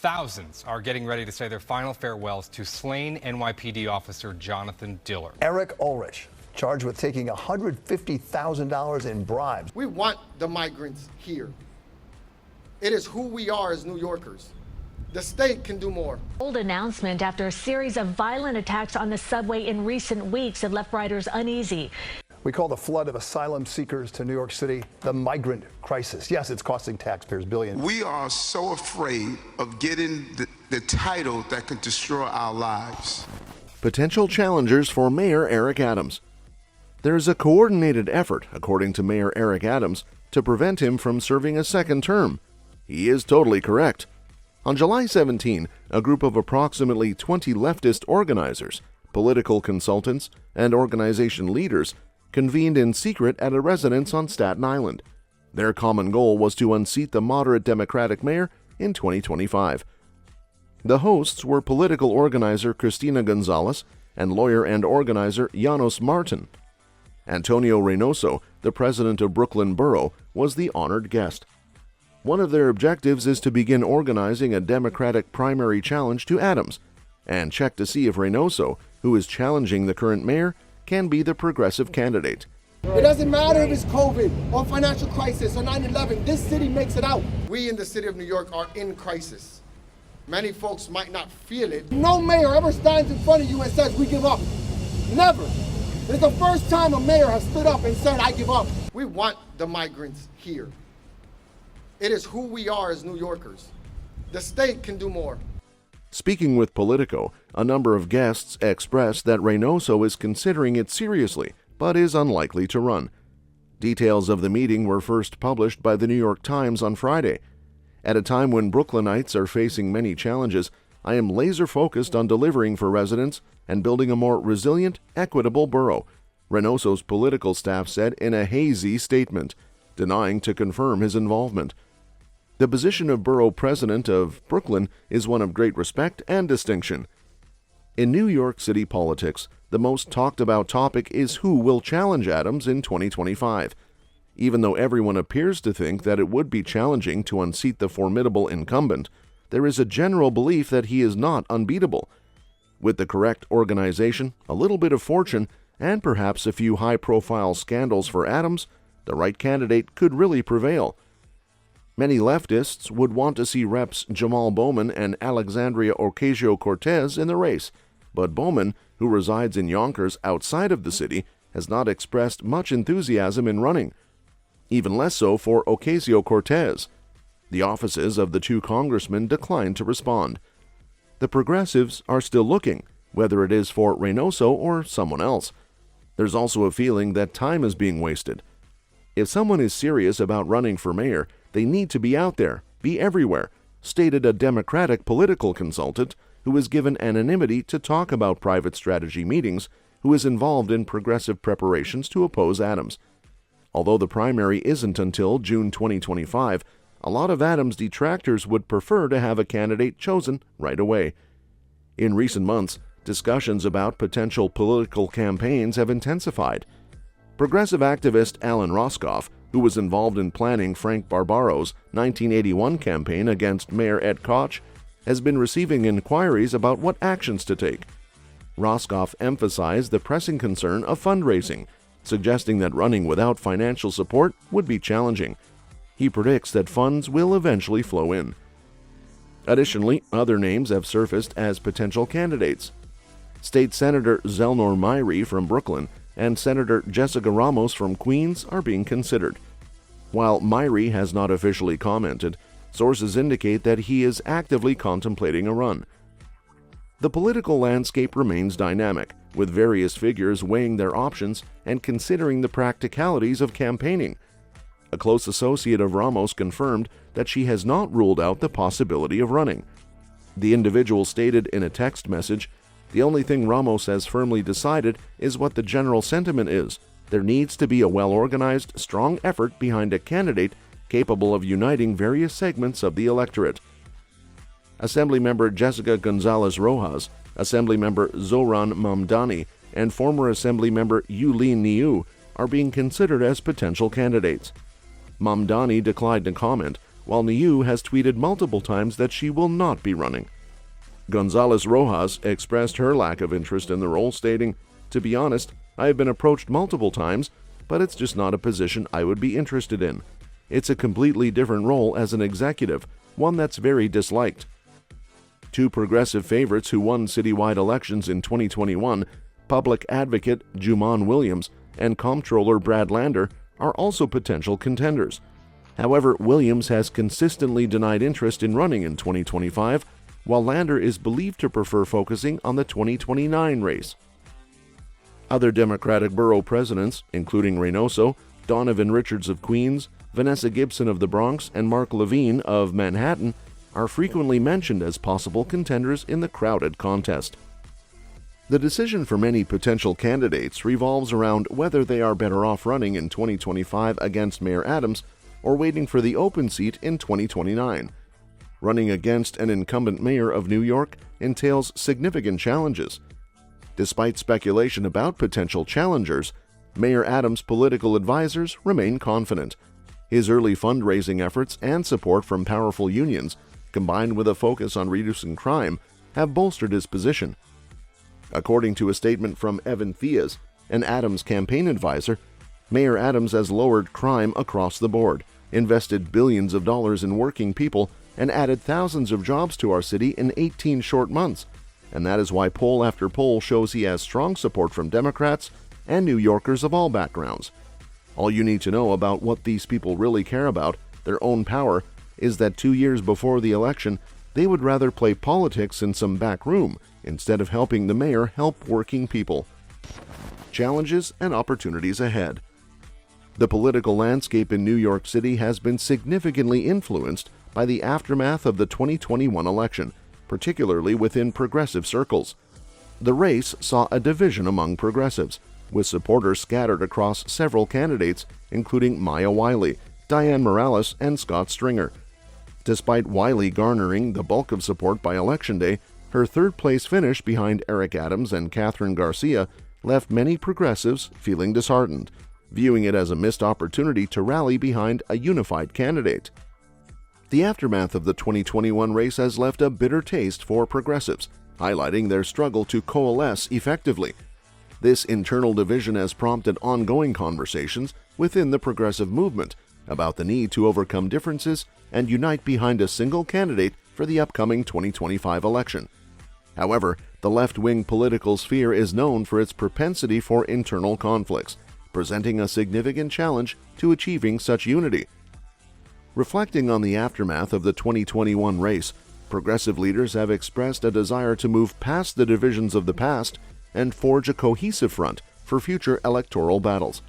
Thousands are getting ready to say their final farewells to slain NYPD officer Jonathan Dillard. Eric Ulrich, charged with taking $150,000 in bribes. We want the migrants here. It is who we are as New Yorkers. The state can do more. Bold announcement after a series of violent attacks on the subway in recent weeks that left riders uneasy. We call the flood of asylum seekers to New York City the migrant crisis. Yes, it's costing taxpayers billions. We are so afraid of getting the title that could destroy our lives. Potential challengers for Mayor Eric Adams. There's a coordinated effort, according to Mayor Eric Adams, to prevent him from serving a second term. He is totally correct. On July 17, a group of approximately 20 leftist organizers, political consultants, and organization leaders convened in secret at a residence on Staten Island. Their common goal was to unseat the moderate Democratic mayor in 2025. The hosts were political organizer Cristina Gonzalez and lawyer and organizer Janos Martin. Antonio Reynoso, the president of Brooklyn Borough, was the honored guest. One of their objectives is to begin organizing a Democratic primary challenge to Adams and check to see if Reynoso, who is challenging the current mayor, can be the progressive candidate. It doesn't matter if it's COVID or financial crisis or 9/11, this city makes it out. We in the city of New York are in crisis. Many folks might not feel it. No mayor ever stands in front of you and says, we give up. Never. It's the first time a mayor has stood up and said, I give up. We want the migrants here. It is who we are as New Yorkers. The state can do more. Speaking with Politico, a number of guests expressed that Reynoso is considering it seriously, but is unlikely to run. Details of the meeting were first published by the New York Times on Friday. At a time when Brooklynites are facing many challenges, I am laser-focused on delivering for residents and building a more resilient, equitable borough, Reynoso's political staff said in a hazy statement, denying to confirm his involvement. The position of borough president of Brooklyn is one of great respect and distinction. In New York City politics, the most talked about topic is who will challenge Adams in 2025. Even though everyone appears to think that it would be challenging to unseat the formidable incumbent, there is a general belief that he is not unbeatable. With the correct organization, a little bit of fortune, and perhaps a few high-profile scandals for Adams, the right candidate could really prevail. Many leftists would want to see Reps Jamal Bowman and Alexandria Ocasio-Cortez in the race, but Bowman, who resides in Yonkers outside of the city, has not expressed much enthusiasm in running. Even less so for Ocasio-Cortez. The offices of the two congressmen declined to respond. The progressives are still looking, whether it is for Reynoso or someone else. There's also a feeling that time is being wasted. If someone is serious about running for mayor, they need to be out there, be everywhere, stated a Democratic political consultant who is given anonymity to talk about private strategy meetings, who is involved in progressive preparations to oppose Adams. Although the primary isn't until June 2025, a lot of Adams' detractors would prefer to have a candidate chosen right away. In recent months, discussions about potential political campaigns have intensified. Progressive activist Alan Roscoff, who was involved in planning Frank Barbaro's 1981 campaign against Mayor Ed Koch, has been receiving inquiries about what actions to take. Roscoff emphasized the pressing concern of fundraising, suggesting that running without financial support would be challenging. He predicts that funds will eventually flow in. Additionally, other names have surfaced as potential candidates. State Senator Zelnor Myrie from Brooklyn and Senator Jessica Ramos from Queens are being considered. While Myrie has not officially commented, sources indicate that he is actively contemplating a run. The political landscape remains dynamic, with various figures weighing their options and considering the practicalities of campaigning. A close associate of Ramos confirmed that she has not ruled out the possibility of running. The individual stated in a text message, "The only thing Ramos has firmly decided is what the general sentiment is. There needs to be a well-organized, strong effort behind a candidate capable of uniting various segments of the electorate." Assemblymember Jessica Gonzalez Rojas, Assemblymember Zohran Mamdani, and former Assemblymember Yulin Niu are being considered as potential candidates. Mamdani declined to comment, while Niu has tweeted multiple times that she will not be running. Gonzalez Rojas expressed her lack of interest in the role, stating, "To be honest, I have been approached multiple times, but it's just not a position I would be interested in. It's a completely different role as an executive, one that's very disliked." Two progressive favorites who won citywide elections in 2021, public advocate Juman Williams and comptroller Brad Lander, are also potential contenders. However, Williams has consistently denied interest in running in 2025, while Lander is believed to prefer focusing on the 2029 race. Other Democratic borough presidents, including Reynoso, Donovan Richards of Queens, Vanessa Gibson of the Bronx, and Mark Levine of Manhattan, are frequently mentioned as possible contenders in the crowded contest. The decision for many potential candidates revolves around whether they are better off running in 2025 against Mayor Adams or waiting for the open seat in 2029. Running against an incumbent mayor of New York entails significant challenges. Despite speculation about potential challengers, Mayor Adams' political advisors remain confident. His early fundraising efforts and support from powerful unions, combined with a focus on reducing crime, have bolstered his position. According to a statement from Evan Theas, an Adams campaign advisor, Mayor Adams has lowered crime across the board, invested billions of dollars in working people, and added thousands of jobs to our city in 18 short months. And that is why poll after poll shows he has strong support from Democrats and New Yorkers of all backgrounds. All you need to know about what these people really care about, their own power, is that 2 years before the election, they would rather play politics in some back room instead of helping the mayor help working people. Challenges and opportunities ahead. The political landscape in New York City has been significantly influenced by the aftermath of the 2021 election, particularly within progressive circles. The race saw a division among progressives, with supporters scattered across several candidates, including Maya Wiley, Dianne Morales, and Scott Stringer. Despite Wiley garnering the bulk of support by Election Day, her third-place finish behind Eric Adams and Catherine Garcia left many progressives feeling disheartened, viewing it as a missed opportunity to rally behind a unified candidate. The aftermath of the 2021 race has left a bitter taste for progressives, highlighting their struggle to coalesce effectively. This internal division has prompted ongoing conversations within the progressive movement about the need to overcome differences and unite behind a single candidate for the upcoming 2025 election. However, the left-wing political sphere is known for its propensity for internal conflicts, presenting a significant challenge to achieving such unity. Reflecting on the aftermath of the 2021 race, progressive leaders have expressed a desire to move past the divisions of the past and forge a cohesive front for future electoral battles.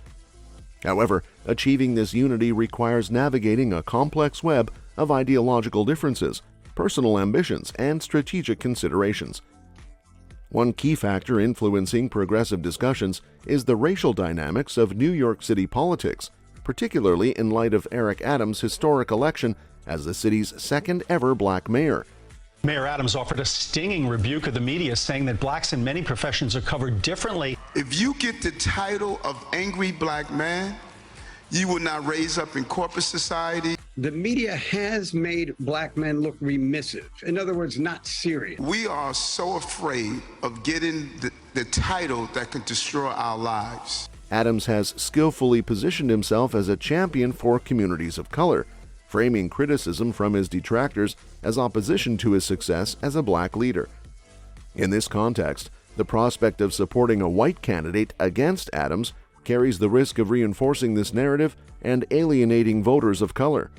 However, achieving this unity requires navigating a complex web of ideological differences, personal ambitions, and strategic considerations. One key factor influencing progressive discussions is the racial dynamics of New York City politics, particularly in light of Eric Adams' historic election as the city's second-ever black mayor. Mayor Adams offered a stinging rebuke of the media, saying that blacks in many professions are covered differently. If you get the title of angry black man, you will not raise up in corporate society. The media has made black men look remissive. In other words, not serious. We are so afraid of getting the title that can destroy our lives. Adams has skillfully positioned himself as a champion for communities of color, framing criticism from his detractors as opposition to his success as a black leader. In this context, the prospect of supporting a white candidate against Adams carries the risk of reinforcing this narrative and alienating voters of color.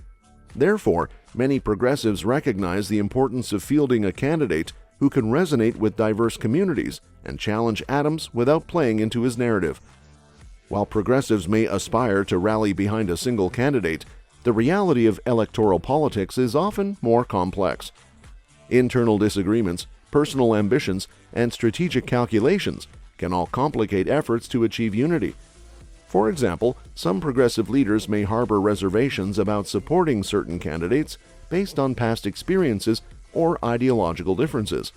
Therefore, many progressives recognize the importance of fielding a candidate who can resonate with diverse communities and challenge Adams without playing into his narrative. While progressives may aspire to rally behind a single candidate, the reality of electoral politics is often more complex. Internal disagreements, personal ambitions, and strategic calculations can all complicate efforts to achieve unity. For example, some progressive leaders may harbor reservations about supporting certain candidates based on past experiences or ideological differences.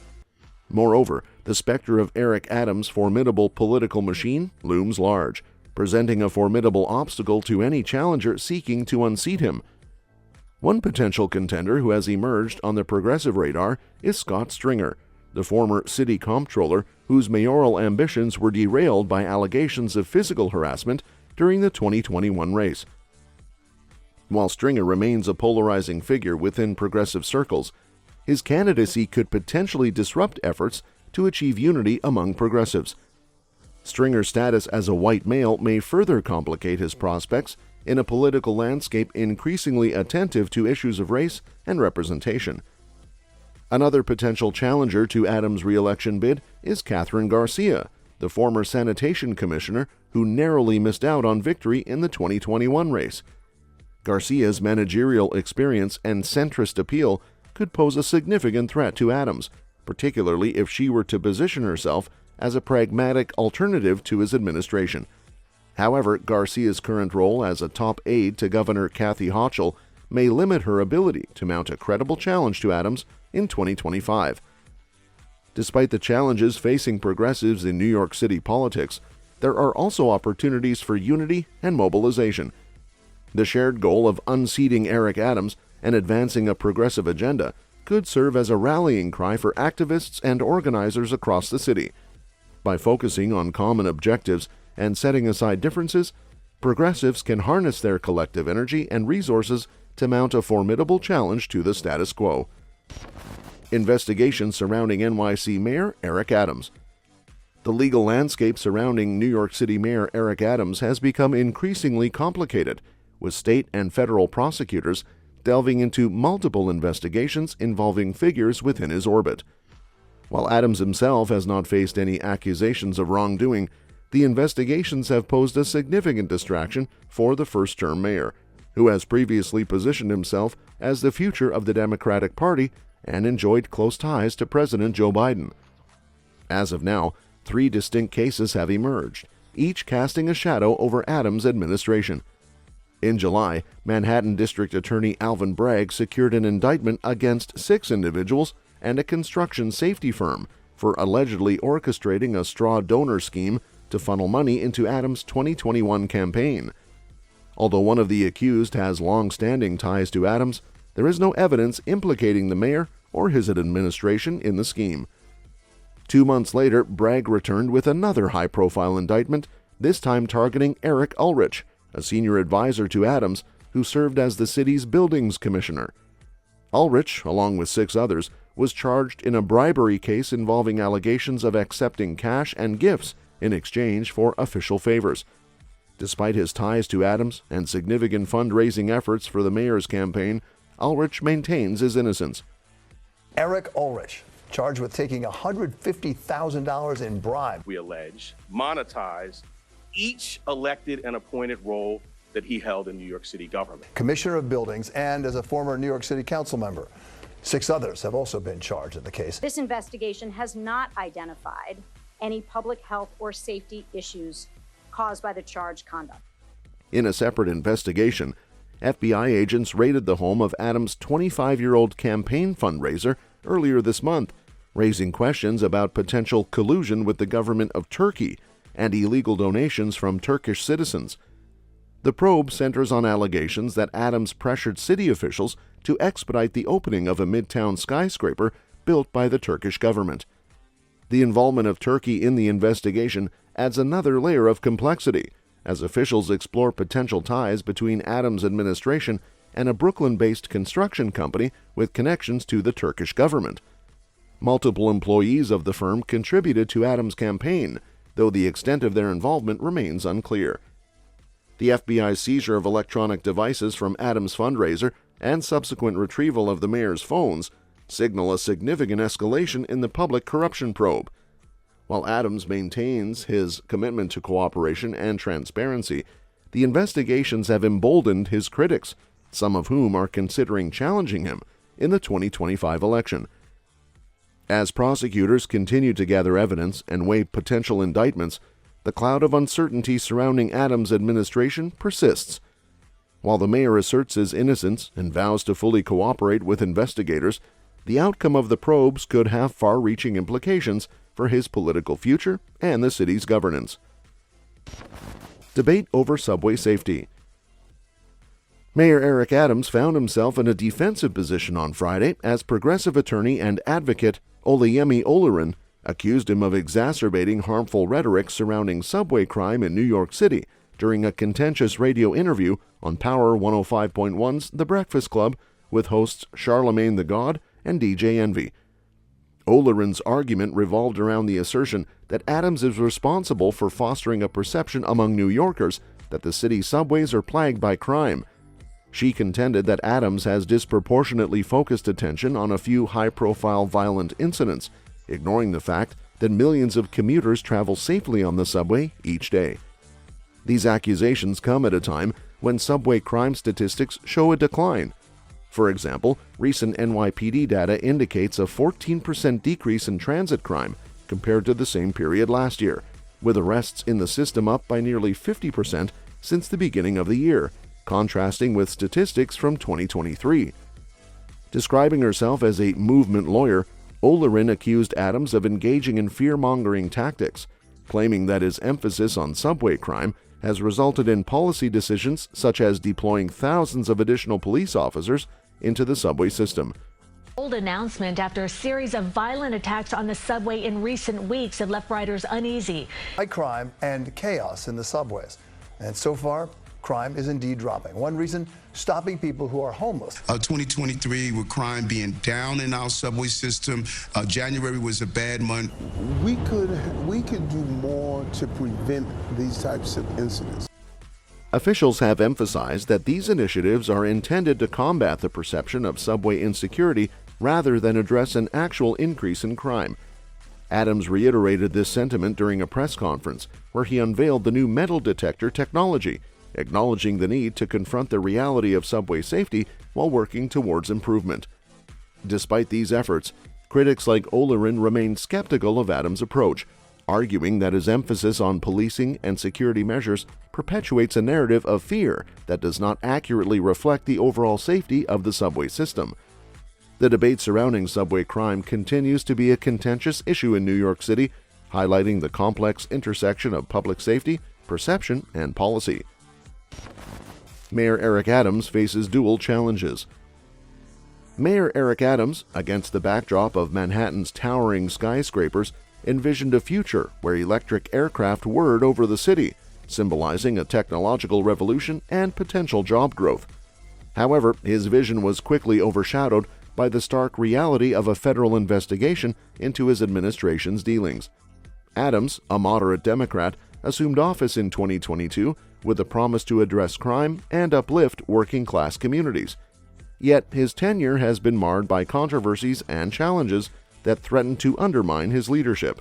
Moreover, the specter of Eric Adams' formidable political machine looms large, presenting a formidable obstacle to any challenger seeking to unseat him. One potential contender who has emerged on the progressive radar is Scott Stringer, the former city comptroller whose mayoral ambitions were derailed by allegations of physical harassment during the 2021 race. While Stringer remains a polarizing figure within progressive circles, his candidacy could potentially disrupt efforts to achieve unity among progressives. Stringer's status as a white male may further complicate his prospects in a political landscape increasingly attentive to issues of race and representation. Another potential challenger to Adams' re-election bid is Catherine Garcia, the former sanitation commissioner who narrowly missed out on victory in the 2021 race. Garcia's managerial experience and centrist appeal could pose a significant threat to Adams, particularly if she were to position herself as a pragmatic alternative to his administration. However, Garcia's current role as a top aide to Governor Kathy Hochul may limit her ability to mount a credible challenge to Adams in 2025. Despite the challenges facing progressives in New York City politics, there are also opportunities for unity and mobilization. The shared goal of unseating Eric Adams and advancing a progressive agenda could serve as a rallying cry for activists and organizers across the city. By focusing on common objectives and setting aside differences, progressives can harness their collective energy and resources to mount a formidable challenge to the status quo. Investigation surrounding NYC Mayor Eric Adams. The legal landscape surrounding New York City Mayor Eric Adams has become increasingly complicated, with state and federal prosecutors delving into multiple investigations involving figures within his orbit. While Adams himself has not faced any accusations of wrongdoing, the investigations have posed a significant distraction for the first-term mayor, who has previously positioned himself as the future of the Democratic Party and enjoyed close ties to President Joe Biden. As of now, 3 distinct cases have emerged, each casting a shadow over Adams' administration. In July, Manhattan District Attorney Alvin Bragg secured an indictment against 6 individuals and a construction safety firm for allegedly orchestrating a straw donor scheme to funnel money into Adams' 2021 campaign. Although one of the accused has long-standing ties to Adams, there is no evidence implicating the mayor or his administration in the scheme. 2 months later, Bragg returned with another high-profile indictment, this time targeting Eric Ulrich, a senior advisor to Adams who served as the city's buildings commissioner. Ulrich, along with 6 others, was charged in a bribery case involving allegations of accepting cash and gifts in exchange for official favors. Despite his ties to Adams and significant fundraising efforts for the mayor's campaign, Ulrich maintains his innocence. Eric Ulrich, charged with taking $150,000 in bribe. We allege, monetized each elected and appointed role that he held in New York City government. Commissioner of Buildings and as a former New York City council member. 6 others have also been charged in the case. This investigation has not identified any public health or safety issues caused by the charged conduct. In a separate investigation, FBI agents raided the home of Adams' 25-year-old campaign fundraiser earlier this month, raising questions about potential collusion with the government of Turkey and illegal donations from Turkish citizens. The probe centers on allegations that Adams pressured city officials to expedite the opening of a midtown skyscraper built by the Turkish government. The involvement of Turkey in the investigation adds another layer of complexity, as officials explore potential ties between Adams' administration and a Brooklyn-based construction company with connections to the Turkish government. Multiple employees of the firm contributed to Adams' campaign, though the extent of their involvement remains unclear. The FBI's seizure of electronic devices from Adams' fundraiser and subsequent retrieval of the mayor's phones signal a significant escalation in the public corruption probe. While Adams maintains his commitment to cooperation and transparency, the investigations have emboldened his critics, some of whom are considering challenging him in the 2025 election. As prosecutors continue to gather evidence and weigh potential indictments, the cloud of uncertainty surrounding Adams' administration persists. While the mayor asserts his innocence and vows to fully cooperate with investigators, the outcome of the probes could have far-reaching implications for his political future and the city's governance. Debate over subway safety. Mayor Eric Adams found himself in a defensive position on Friday as progressive attorney and advocate Oluyemi Olurin accused him of exacerbating harmful rhetoric surrounding subway crime in New York City during a contentious radio interview on Power 105.1's The Breakfast Club with hosts Charlemagne the God and DJ Envy. Olurin's argument revolved around the assertion that Adams is responsible for fostering a perception among New Yorkers that the city's subways are plagued by crime. She contended that Adams has disproportionately focused attention on a few high-profile violent incidents, ignoring the fact that millions of commuters travel safely on the subway each day. These accusations come at a time when subway crime statistics show a decline. For example, recent NYPD data indicates a 14% decrease in transit crime compared to the same period last year, with arrests in the system up by nearly 50% since the beginning of the year, contrasting with statistics from 2023. Describing herself as a movement lawyer, Olurin accused Adams of engaging in fear-mongering tactics, claiming that his emphasis on subway crime has resulted in policy decisions such as deploying thousands of additional police officers into the subway system. Bold announcement after a series of violent attacks on the subway in recent weeks have left riders uneasy. High crime and chaos in the subways. And so far, crime is indeed dropping. One reason, stopping people who are homeless. 2023, with crime being down in our subway system, January was a bad month. We could do more to prevent these types of incidents. Officials have emphasized that these initiatives are intended to combat the perception of subway insecurity rather than address an actual increase in crime. Adams reiterated this sentiment during a press conference where he unveiled the new metal detector technology, acknowledging the need to confront the reality of subway safety while working towards improvement. Despite these efforts, critics like Olurin remain skeptical of Adams' approach, arguing that his emphasis on policing and security measures perpetuates a narrative of fear that does not accurately reflect the overall safety of the subway system. The debate surrounding subway crime continues to be a contentious issue in New York City, highlighting the complex intersection of public safety, perception, and policy. Mayor Eric Adams faces dual challenges. Mayor Eric Adams, against the backdrop of Manhattan's towering skyscrapers, envisioned a future where electric aircraft whirred over the city, symbolizing a technological revolution and potential job growth. However, his vision was quickly overshadowed by the stark reality of a federal investigation into his administration's dealings. Adams, a moderate Democrat, assumed office in 2022 with a promise to address crime and uplift working-class communities. Yet his tenure has been marred by controversies and challenges that threaten to undermine his leadership.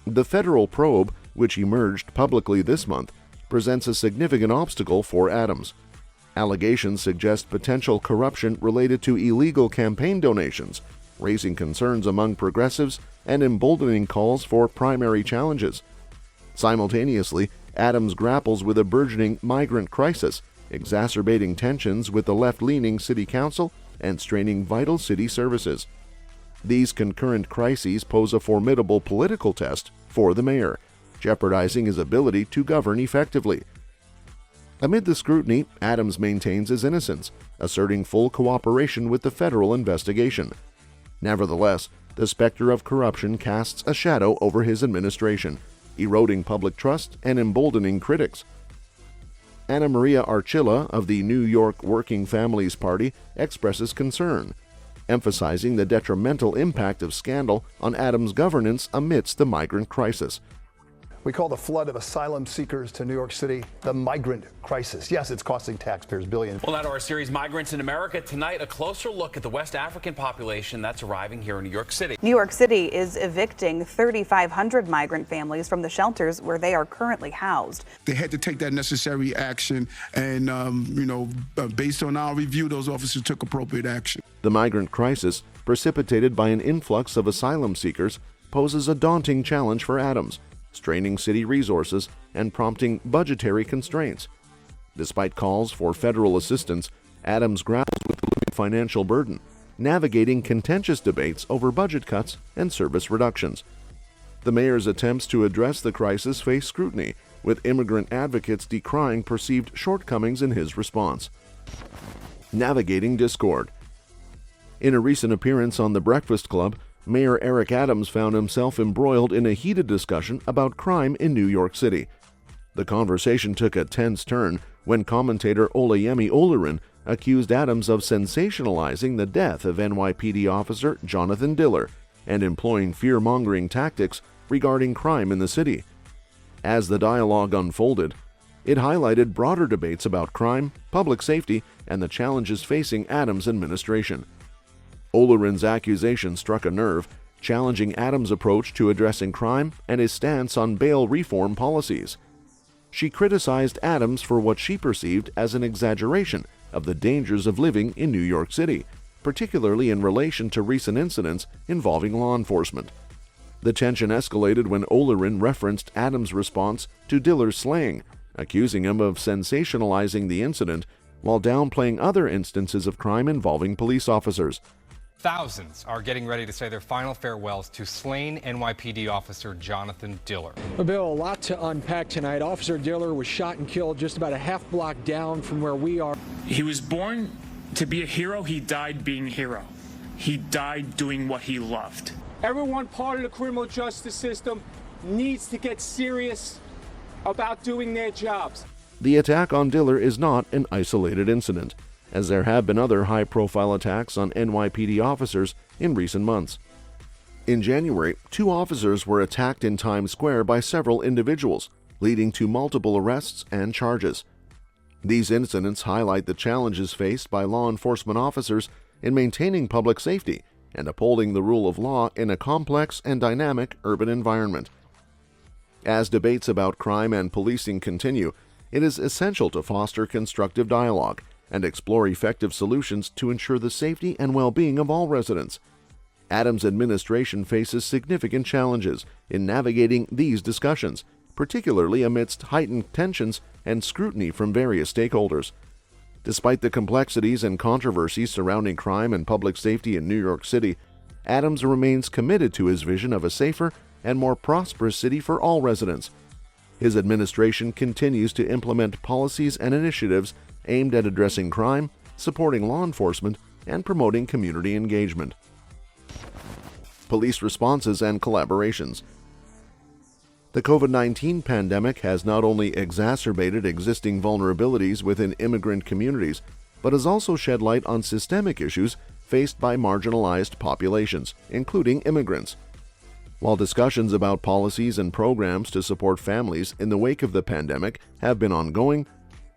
The federal probe, which emerged publicly this month, presents a significant obstacle for Adams. Allegations suggest potential corruption related to illegal campaign donations, raising concerns among progressives and emboldening calls for primary challenges. Simultaneously, Adams grapples with a burgeoning migrant crisis, exacerbating tensions with the left-leaning city council and straining vital city services. These concurrent crises pose a formidable political test for the mayor, jeopardizing his ability to govern effectively. Amid the scrutiny, Adams maintains his innocence, asserting full cooperation with the federal investigation. Nevertheless, the specter of corruption casts a shadow over his administration, eroding public trust and emboldening critics. Anna Maria Archila of the New York Working Families Party expresses concern, emphasizing the detrimental impact of scandal on Adams' governance amidst the migrant crisis. We call the flood of asylum seekers to New York City the migrant crisis. Yes, it's costing taxpayers billions. Well, now to our series, Migrants in America. Tonight, a closer look at the West African population that's arriving here in New York City. New York City is evicting 3,500 migrant families from the shelters where they are currently housed. They had to take that necessary action, and, based on our review, those officers took appropriate action. The migrant crisis, precipitated by an influx of asylum seekers, poses a daunting challenge for Adams, straining city resources and prompting budgetary constraints. Despite calls for federal assistance, Adams grapples with the looming financial burden, navigating contentious debates over budget cuts and service reductions. The mayor's attempts to address the crisis face scrutiny, with immigrant advocates decrying perceived shortcomings in his response. Navigating discord. In a recent appearance on The Breakfast Club, Mayor Eric Adams found himself embroiled in a heated discussion about crime in New York City. The conversation took a tense turn when commentator Olayemi Olurin accused Adams of sensationalizing the death of NYPD officer Jonathan Diller and employing fear-mongering tactics regarding crime in the city. As the dialogue unfolded, it highlighted broader debates about crime, public safety, and the challenges facing Adams' administration. Olurin's accusation struck a nerve, challenging Adams' approach to addressing crime and his stance on bail reform policies. She criticized Adams for what she perceived as an exaggeration of the dangers of living in New York City, particularly in relation to recent incidents involving law enforcement. The tension escalated when Olurin referenced Adams' response to Diller's slaying, accusing him of sensationalizing the incident while downplaying other instances of crime involving police officers. Thousands are getting ready to say their final farewells to slain NYPD officer Jonathan Diller. Well, Bill, a lot to unpack tonight. Officer Diller was shot and killed just about a half block down from where we are. He was born to be a hero. He died being a hero. He died doing what he loved. Everyone part of the criminal justice system needs to get serious about doing their jobs. The attack on Diller is not an isolated incident, as there have been other high-profile attacks on NYPD officers in recent months. In January, 2 officers were attacked in Times Square by several individuals, leading to multiple arrests and charges. These incidents highlight the challenges faced by law enforcement officers in maintaining public safety and upholding the rule of law in a complex and dynamic urban environment. As debates about crime and policing continue, it is essential to foster constructive dialogue and explore effective solutions to ensure the safety and well-being of all residents. Adams' administration faces significant challenges in navigating these discussions, particularly amidst heightened tensions and scrutiny from various stakeholders. Despite the complexities and controversies surrounding crime and public safety in New York City, Adams remains committed to his vision of a safer and more prosperous city for all residents. His administration continues to implement policies and initiatives aimed at addressing crime, supporting law enforcement, and promoting community engagement. Police responses and collaborations. The COVID-19 pandemic has not only exacerbated existing vulnerabilities within immigrant communities, but has also shed light on systemic issues faced by marginalized populations, including immigrants. While discussions about policies and programs to support families in the wake of the pandemic have been ongoing,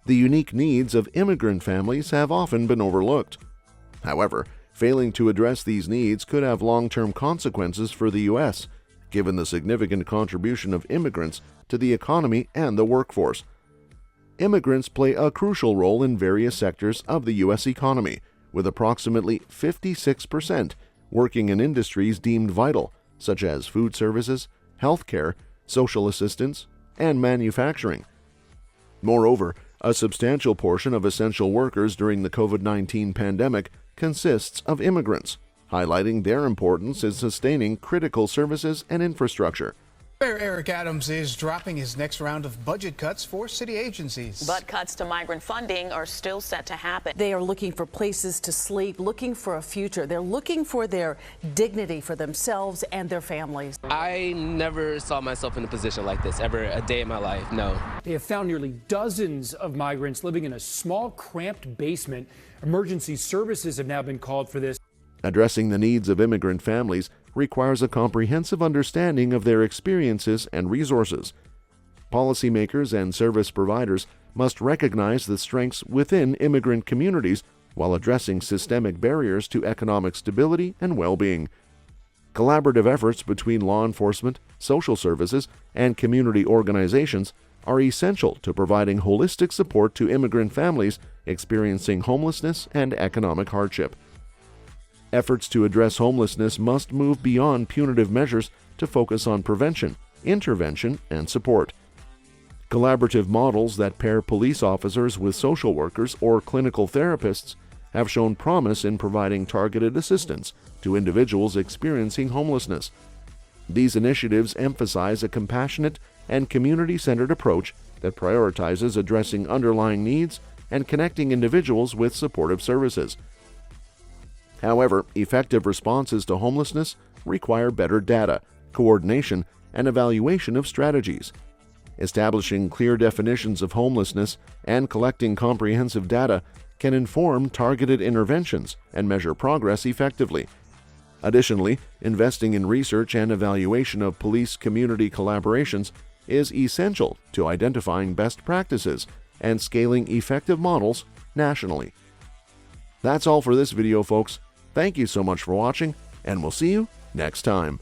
the unique needs of immigrant families have often been overlooked. However, failing to address these needs could have long-term consequences for the U.S., given the significant contribution of immigrants to the economy and the workforce. Immigrants play a crucial role in various sectors of the U.S. economy, with approximately 56% working in industries deemed vital, such as food services, healthcare, social assistance, and manufacturing. Moreover, a substantial portion of essential workers during the COVID-19 pandemic consists of immigrants, highlighting their importance in sustaining critical services and infrastructure. Mayor Eric Adams is dropping his next round of budget cuts for city agencies. But cuts to migrant funding are still set to happen. They are looking for places to sleep, looking for a future. They're looking for their dignity for themselves and their families. I never saw myself in a position like this ever a day in my life, no. They have found nearly dozens of migrants living in a small, cramped basement. Emergency services have now been called for this. Addressing the needs of immigrant families requires a comprehensive understanding of their experiences and resources. Policymakers and service providers must recognize the strengths within immigrant communities while addressing systemic barriers to economic stability and well-being. Collaborative efforts between law enforcement, social services, and community organizations are essential to providing holistic support to immigrant families experiencing homelessness and economic hardship. Efforts to address homelessness must move beyond punitive measures to focus on prevention, intervention, and support. Collaborative models that pair police officers with social workers or clinical therapists have shown promise in providing targeted assistance to individuals experiencing homelessness. These initiatives emphasize a compassionate and community-centered approach that prioritizes addressing underlying needs and connecting individuals with supportive services. However, effective responses to homelessness require better data, coordination, and evaluation of strategies. Establishing clear definitions of homelessness and collecting comprehensive data can inform targeted interventions and measure progress effectively. Additionally, investing in research and evaluation of police-community collaborations is essential to identifying best practices and scaling effective models nationally. That's all for this video, folks. Thank you so much for watching, and we'll see you next time.